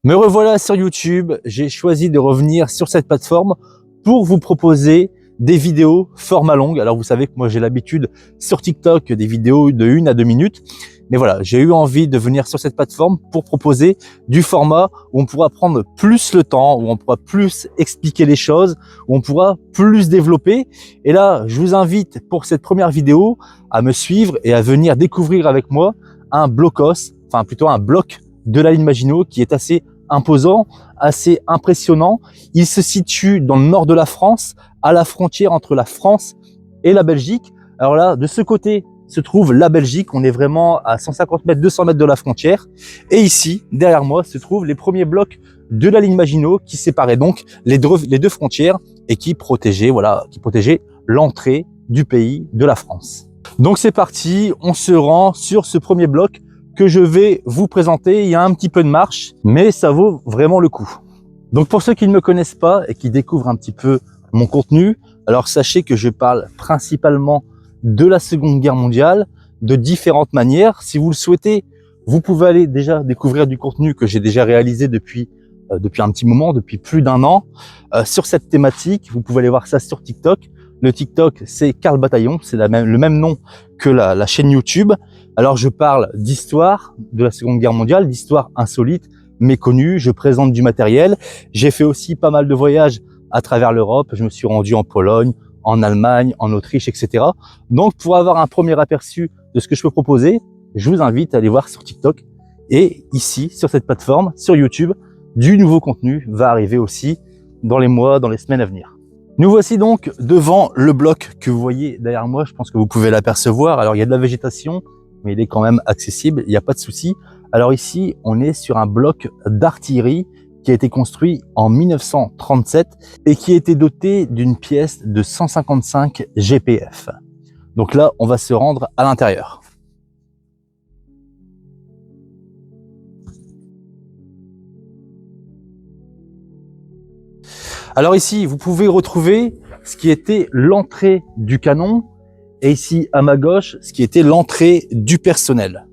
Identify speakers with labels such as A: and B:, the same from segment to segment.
A: Me revoilà sur YouTube, j'ai choisi de revenir sur cette plateforme pour vous proposer des vidéos format longue. Alors vous savez que moi j'ai l'habitude sur TikTok des vidéos de 1 à 2 minutes. Mais voilà, j'ai eu envie de venir sur cette plateforme pour proposer du format où on pourra prendre plus le temps, où on pourra plus expliquer les choses, où on pourra plus développer. Et là, je vous invite pour cette première vidéo à me suivre et à venir découvrir avec moi un blocos, enfin plutôt un bloc de la ligne Maginot qui est assez imposant, assez impressionnant. Il se situe dans le nord de la France, à la frontière entre la France et la Belgique. Alors là, de ce côté se trouve la Belgique. On est vraiment à 150 mètres, 200 mètres de la frontière. Et ici, derrière moi, se trouvent les premiers blocs de la ligne Maginot qui séparaient donc les deux frontières et qui protégeaient, voilà, qui protégeaient l'entrée du pays de la France. Donc c'est parti, on se rend sur ce premier bloc que je vais vous présenter. Il y a un petit peu de marche, mais ça vaut vraiment le coup. Donc pour ceux qui ne me connaissent pas et qui découvrent un petit peu mon contenu, alors sachez que je parle principalement de la Seconde Guerre mondiale, de différentes manières. Si vous le souhaitez, vous pouvez aller déjà découvrir du contenu que j'ai déjà réalisé depuis un petit moment, depuis plus d'1 an, sur cette thématique. Vous pouvez aller voir ça sur TikTok. Le TikTok, c'est Karl Bataillon, c'est le même nom que la chaîne YouTube. Alors je parle d'histoire de la Seconde Guerre mondiale, d'histoire insolite, méconnue. Je présente du matériel. J'ai fait aussi pas mal de voyages à travers l'Europe. Je me suis rendu en Pologne, en Allemagne, en Autriche, etc. Donc pour avoir un premier aperçu de ce que je peux proposer, je vous invite à aller voir sur TikTok. Et ici, sur cette plateforme, sur YouTube, du nouveau contenu va arriver aussi dans les mois, dans les semaines à venir. Nous voici donc devant le bloc que vous voyez derrière moi. Je pense que vous pouvez l'apercevoir. Alors il y a de la végétation, mais il est quand même accessible, il n'y a pas de souci. Alors ici, on est sur un bloc d'artillerie qui a été construit en 1937 et qui a été doté d'une pièce de 155 GPF. Donc là, on va se rendre à l'intérieur. Alors ici, vous pouvez retrouver ce qui était l'entrée du canon et ici, à ma gauche, ce qui était l'entrée du personnel.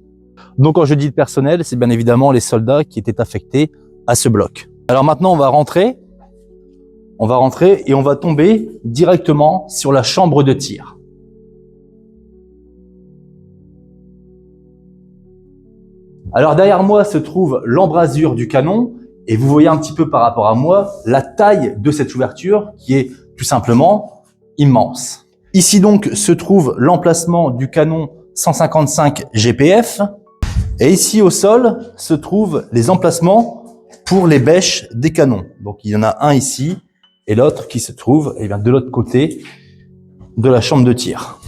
A: Donc quand je dis le personnel, c'est bien évidemment les soldats qui étaient affectés à ce bloc. Alors maintenant, on va rentrer et on va tomber directement sur la chambre de tir. Alors derrière moi se trouve l'embrasure du canon et vous voyez un petit peu par rapport à moi la taille de cette ouverture qui est tout simplement immense. Ici donc se trouve l'emplacement du canon 155 GPF et ici au sol se trouvent les emplacements pour les bêches des canons. Donc il y en a un ici et l'autre qui se trouve de l'autre côté de la chambre de tir.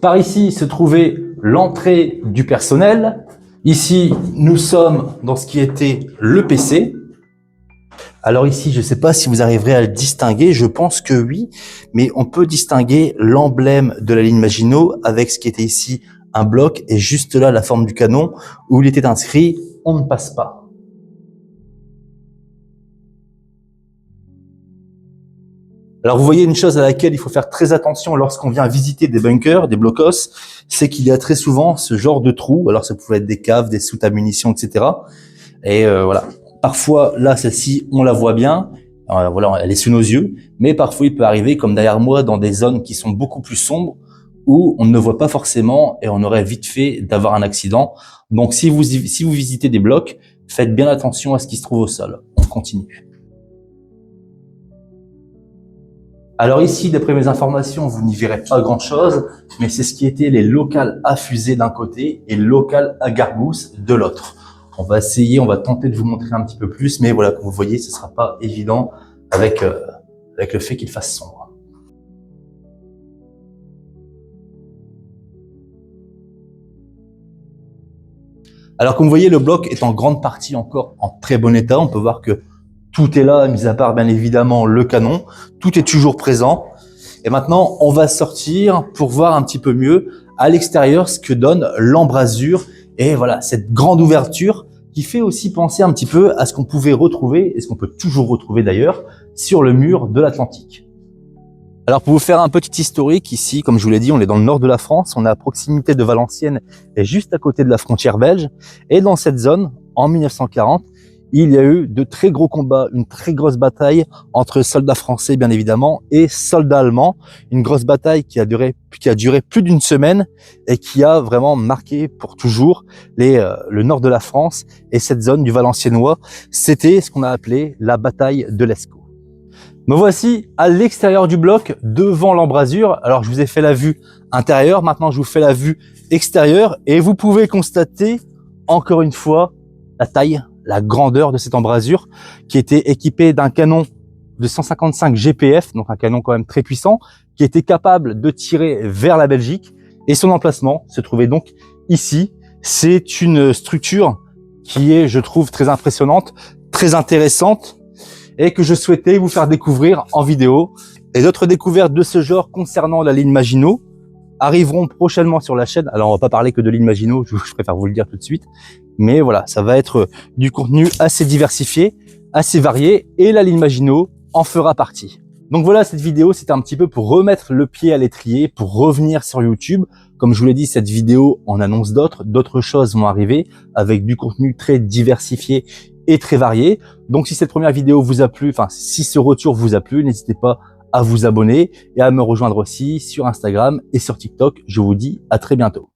A: Par ici se trouvait l'entrée du personnel. Ici, nous sommes dans ce qui était le PC. Alors ici, je ne sais pas si vous arriverez à le distinguer, je pense que oui, mais on peut distinguer l'emblème de la ligne Maginot avec ce qui était ici un bloc et juste là la forme du canon où il était inscrit « On ne passe pas ». Alors vous voyez une chose à laquelle il faut faire très attention lorsqu'on vient visiter des bunkers, des blocos, c'est qu'il y a très souvent ce genre de trous. Alors ça pouvait être des caves, des soutes à munitions, etc. Et voilà. Parfois, là, celle-ci, on la voit bien. Voilà, elle est sous nos yeux. Mais parfois, il peut arriver, comme derrière moi, dans des zones qui sont beaucoup plus sombres, où on ne voit pas forcément et on aurait vite fait d'avoir un accident. Donc, si vous visitez des blocs, faites bien attention à ce qui se trouve au sol. On continue. Alors ici, d'après mes informations, vous n'y verrez pas grand-chose, mais c'est ce qui était les locales à fusée d'un côté et locales à gargousse de l'autre. On va tenter de vous montrer un petit peu plus, mais voilà, comme vous voyez, ce ne sera pas évident avec le fait qu'il fasse sombre. Alors comme vous voyez, le bloc est en grande partie encore en très bon état. On peut voir que tout est là, mis à part bien évidemment le canon. Tout est toujours présent. Et maintenant, on va sortir pour voir un petit peu mieux à l'extérieur ce que donne l'embrasure. Et voilà, cette grande ouverture qui fait aussi penser un petit peu à ce qu'on pouvait retrouver, et ce qu'on peut toujours retrouver d'ailleurs, sur le mur de l'Atlantique. Alors pour vous faire un petit historique, ici, comme je vous l'ai dit, on est dans le nord de la France, on est à proximité de Valenciennes et juste à côté de la frontière belge. Et dans cette zone, en 1940, il y a eu de très gros combats, une très grosse bataille entre soldats français bien évidemment et soldats allemands. Une grosse bataille qui a duré plus d'une semaine et qui a vraiment marqué pour toujours le nord de la France et cette zone du Valenciennois. C'était ce qu'on a appelé la bataille de l'Escaut. Me voici à l'extérieur du bloc, devant l'embrasure. Alors je vous ai fait la vue intérieure, maintenant je vous fais la vue extérieure et vous pouvez constater encore une fois la taille, la grandeur de cette embrasure qui était équipée d'un canon de 155 GPF, donc un canon quand même très puissant, qui était capable de tirer vers la Belgique. Et son emplacement se trouvait donc ici. C'est une structure qui est, je trouve, très impressionnante, très intéressante, et que je souhaitais vous faire découvrir en vidéo. Et d'autres découvertes de ce genre concernant la ligne Maginot arriveront prochainement sur la chaîne. Alors on va pas parler que de ligne Maginot, je préfère vous le dire tout de suite. Mais voilà, ça va être du contenu assez diversifié, assez varié, et la ligne Maginot en fera partie. Donc voilà, cette vidéo, c'était un petit peu pour remettre le pied à l'étrier, pour revenir sur YouTube. Comme je vous l'ai dit, cette vidéo en annonce d'autres choses vont arriver avec du contenu très diversifié et très varié. Donc si cette première vidéo vous a plu, enfin si ce retour vous a plu, n'hésitez pas à vous abonner et à me rejoindre aussi sur Instagram et sur TikTok. Je vous dis à très bientôt.